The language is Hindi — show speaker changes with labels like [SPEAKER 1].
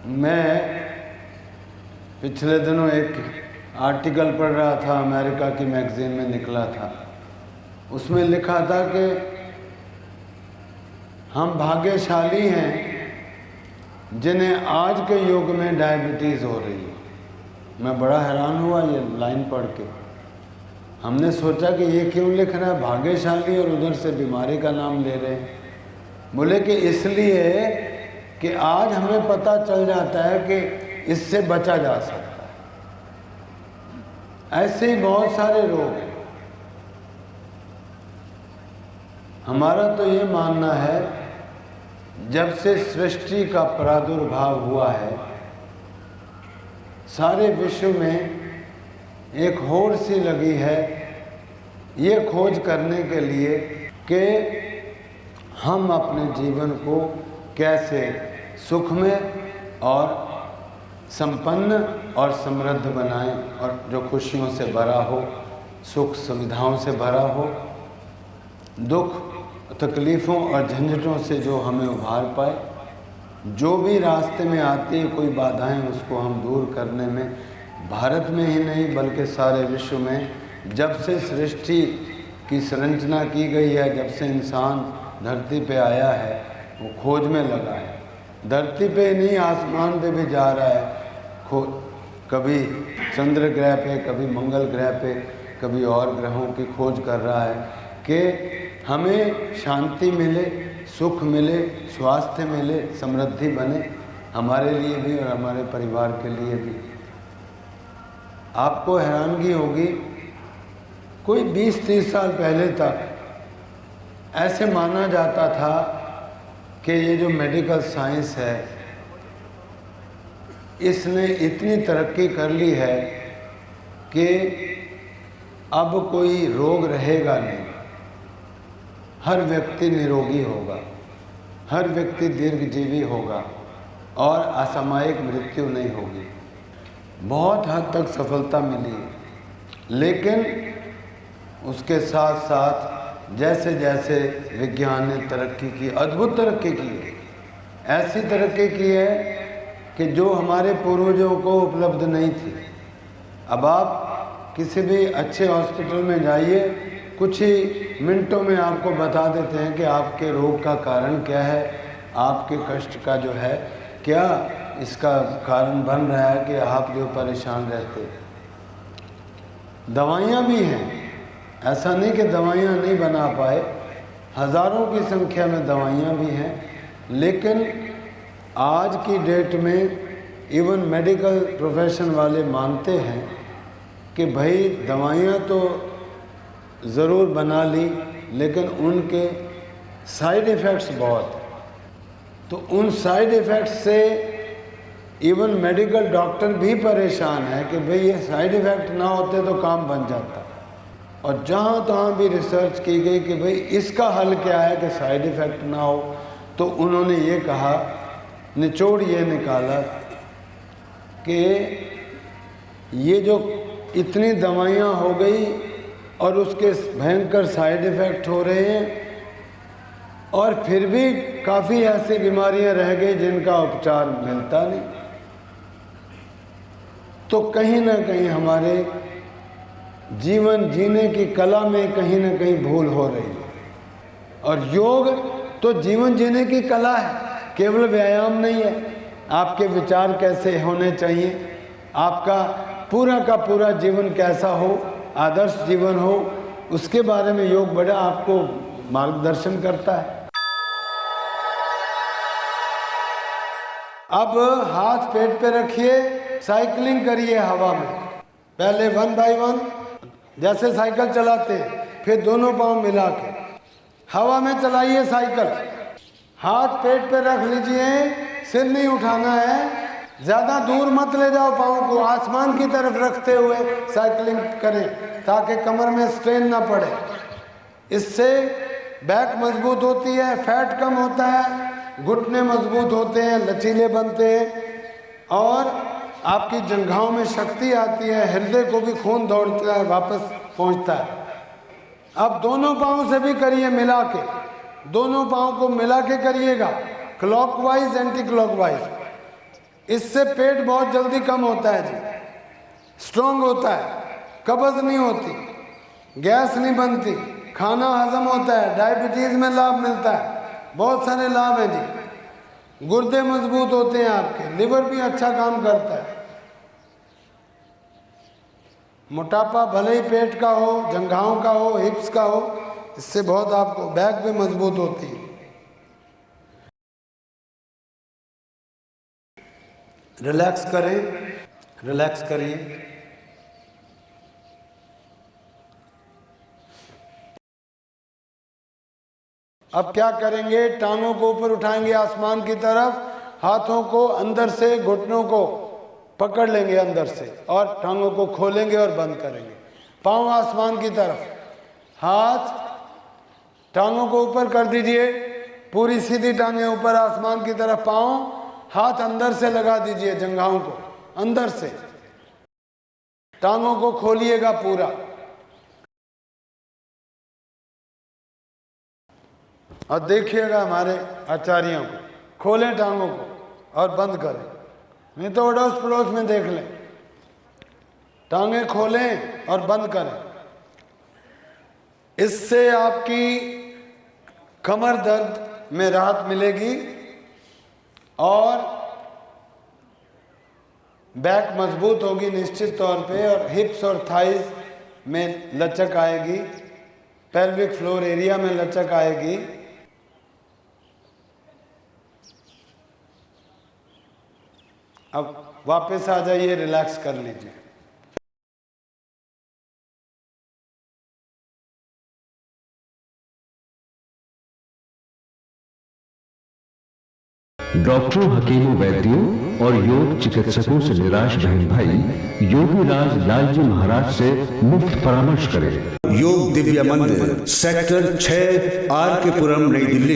[SPEAKER 1] मैं पिछले दिनों एक आर्टिकल पढ़ रहा था, अमेरिका की मैगज़ीन में निकला था। उसमें लिखा था कि हम भाग्यशाली हैं जिन्हें आज के युग में डायबिटीज़ हो रही है। मैं बड़ा हैरान हुआ ये लाइन पढ़ के। हमने सोचा कि ये क्यों लिख रहा है भाग्यशाली और उधर से बीमारी का नाम ले रहे हैं। बोले कि इसलिए कि आज हमें पता चल जाता है कि इससे बचा जा सकता है। ऐसे ही बहुत सारे रोग हैं। हमारा तो ये मानना है जब से सृष्टि का प्रादुर्भाव हुआ है सारे विश्व में एक होड़ सी लगी है ये खोज करने के लिए कि हम अपने जीवन को कैसे सुख में और संपन्न और समृद्ध बनाएं और जो खुशियों से भरा हो, सुख सुविधाओं से भरा हो, दुख तकलीफ़ों और झंझटों से जो हमें उभार पाए। जो भी रास्ते में आती है कोई बाधाएं, उसको हम दूर करने में भारत में ही नहीं बल्कि सारे विश्व में जब से सृष्टि की संरचना की गई है, जब से इंसान धरती पे आया है, वो खोज में लगा है। धरती पे नहीं आसमान पे भी जा रहा है, कभी चंद्र ग्रह पे, कभी मंगल ग्रह पे, कभी और ग्रहों की खोज कर रहा है कि हमें शांति मिले, सुख मिले, स्वास्थ्य मिले, समृद्धि बने, हमारे लिए भी और हमारे परिवार के लिए भी। आपको हैरानगी होगी, कोई 20-30 साल पहले तक ऐसे माना जाता था कि ये जो मेडिकल साइंस है इसने इतनी तरक्की कर ली है कि अब कोई रोग रहेगा नहीं, हर व्यक्ति निरोगी होगा, हर व्यक्ति दीर्घजीवी होगा और असामयिक मृत्यु नहीं होगी। बहुत हद तक सफलता मिली, लेकिन उसके साथ साथ जैसे जैसे विज्ञान ने तरक्की की, अद्भुत तरक्की की है, ऐसी तरक्की की है कि जो हमारे पूर्वजों को उपलब्ध नहीं थी। अब आप किसी भी अच्छे हॉस्पिटल में जाइए, कुछ ही मिनटों में आपको बता देते हैं कि आपके रोग का कारण क्या है, आपके कष्ट का जो है क्या इसका कारण बन रहा है कि आप जो परेशान रहते। दवाइयाँ भी हैं, ऐसा नहीं कि दवाइयाँ नहीं बना पाए, हज़ारों की संख्या में दवाइयाँ भी हैं, लेकिन आज की डेट में इवन मेडिकल प्रोफेशन वाले मानते हैं कि भाई दवाइयाँ तो ज़रूर बना ली लेकिन उनके साइड इफ़ेक्ट्स बहुत हैं। तो उन साइड इफ़ेक्ट्स से इवन मेडिकल डॉक्टर भी परेशान है कि भाई ये साइड इफ़ेक्ट ना होते तो काम बन जाता। और जहाँ तहाँ भी रिसर्च की गई कि भाई इसका हल क्या है कि साइड इफ़ेक्ट ना हो, तो उन्होंने ये कहा, निचोड़ ये निकाला कि ये जो इतनी दवाइयाँ हो गई और उसके भयंकर साइड इफ़ेक्ट हो रहे हैं और फिर भी काफ़ी ऐसी बीमारियाँ रह गई जिनका उपचार मिलता नहीं। तो कहीं ना कहीं हमारे जीवन जीने की कला में कहीं ना कहीं भूल हो रही है। और योग तो जीवन जीने की कला है, केवल व्यायाम नहीं है। आपके विचार कैसे होने चाहिए, आपका पूरा का पूरा जीवन कैसा हो, आदर्श जीवन हो, उसके बारे में योग बड़ा आपको मार्गदर्शन करता है। अब हाथ पेट पे रखिए, साइकिलिंग करिए हवा में। पहले 1 बाय 1 जैसे साइकिल चलाते हैं, फिर दोनों पाँव मिला के हवा में चलाइए साइकिल। हाथ पेट पे रख लीजिए, सिर नहीं उठाना है, ज़्यादा दूर मत ले जाओ पाँव को, आसमान की तरफ रखते हुए साइकिलिंग करें ताकि कमर में स्ट्रेन ना पड़े। इससे बैक मजबूत होती है, फैट कम होता है, घुटने मजबूत होते हैं, लचीले बनते हैं और आपकी जंघाओं में शक्ति आती है, हृदय को भी खून दौड़ता है, वापस पहुंचता है। अब दोनों पाँव से भी करिए मिला के, दोनों पाँव को मिला के करिएगा, क्लॉकवाइज एंटी क्लॉकवाइज। इससे पेट बहुत जल्दी कम होता है जी, स्ट्रॉन्ग होता है, कब्ज नहीं होती, गैस नहीं बनती, खाना हजम होता है, डायबिटीज़ में लाभ मिलता है, बहुत सारे लाभ हैं जी। गुर्दे मजबूत होते हैं आपके, लिवर भी अच्छा काम करता है। मोटापा भले ही पेट का हो, जंघाओं का हो, हिप्स का हो, इससे बहुत आपको बैक भी मजबूत होती है। रिलैक्स करें, रिलैक्स करिए। अब क्या करेंगे, टांगों को ऊपर उठाएंगे आसमान की तरफ, हाथों को अंदर से, घुटनों को पकड़ लेंगे अंदर से और टांगों को खोलेंगे और बंद करेंगे। पांव आसमान की तरफ, हाथ टांगों को ऊपर कर दीजिए, पूरी सीधी टांगें ऊपर आसमान की तरफ, पांव, हाथ अंदर से लगा दीजिए, जंघाओं को अंदर से, टांगों को खोलिएगा पूरा और देखिएगा हमारे आचार्यों को, खोलें टांगों को और बंद करें, नहीं तो अड़ोस पड़ोस में देख लें। टांगें खोलें और बंद करें। इससे आपकी कमर दर्द में राहत मिलेगी और बैक मजबूत होगी निश्चित तौर पे, और हिप्स और थाइज में लचक आएगी, पेल्विक फ्लोर एरिया में लचक आएगी। अब वापस आ जाइए, रिलैक्स कर लीजिए।
[SPEAKER 2] डॉक्टरों, हकीमों, वैद्यों और योग चिकित्सकों से निराश बहन भाई योगीराज लालजी महाराज से मुफ्त परामर्श करें।
[SPEAKER 3] योग दिव्य मंदिर, सेक्टर 6, आर के पुरम, नई दिल्ली।